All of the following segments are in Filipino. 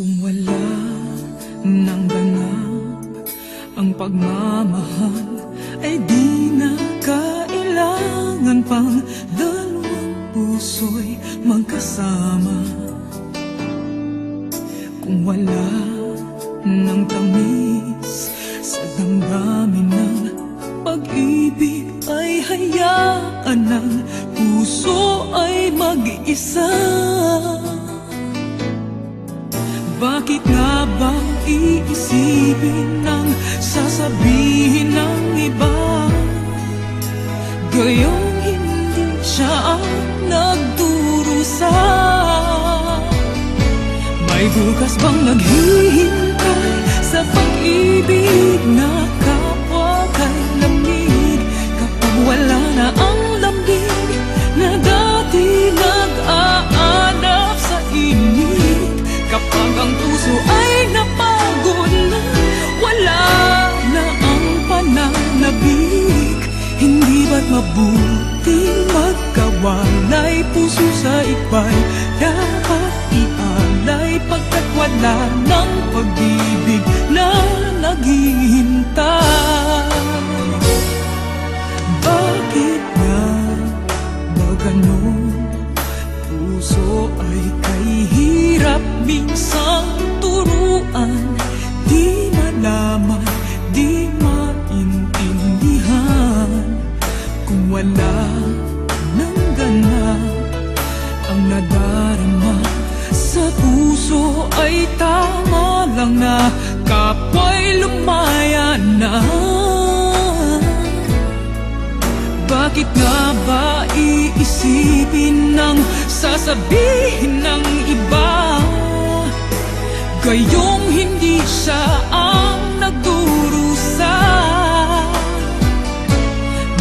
Kung wala nang ganap ang pagmamahal, ay di na kailangan pang dalawang puso'y magkasama. Kung wala nang tamis sa damdamin ng pag-ibig, ay hayaan ng puso ay mag-isa. Bakit nga ba iisipin ng sasabihin ng iba, gayong hindi siya ang nagdurusa? May bukas bang naghihintay sa pag-ibig na kapwa kay lamig, kapag wala na ang lambing na dati nag-aanap sa init? Kapag ang puso ay napagod na, wala na ang pananabik, hindi ba't mabuting magkawalay? Puso sa iba'y dapat ialay, pagkat wala ng pag-ibig na naghihintay. Bakit nga ba ganon? Puso ay kay hirap minsang turuan, di malaman, di maintindihan. Kung wala nang ganap ang nadarama sa puso, ay tama lang na kapwa'y lumaya na. Bakit nga ba iisipin ng sasabihin ng iba, gayong hindi siya ang nagdurusa?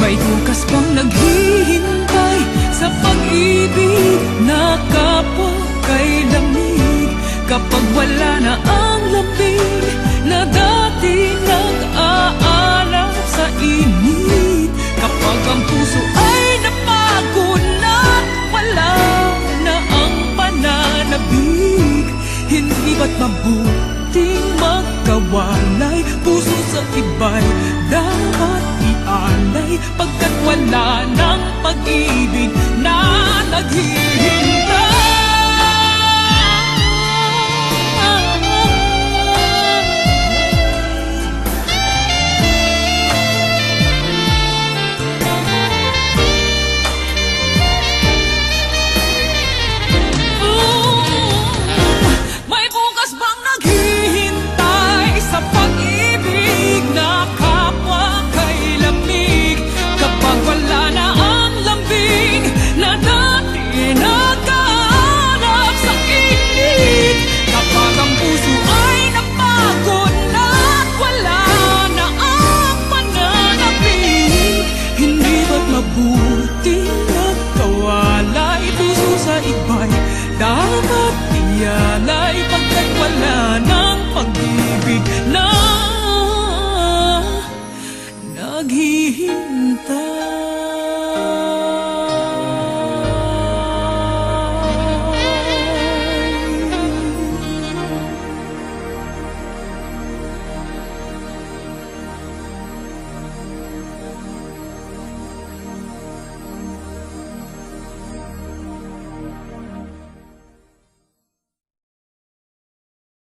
May bukas bang naghihintay sa pag-ibig na kapwa kay lamig, kapag wala na ang lambing na dati nag-aanap sa init? Kapag ang puso ay napagod na, wala na ang pananabik, hindi ba't mabuting magkawalay? Puso sa iba'y dapat ialay, pagkat wala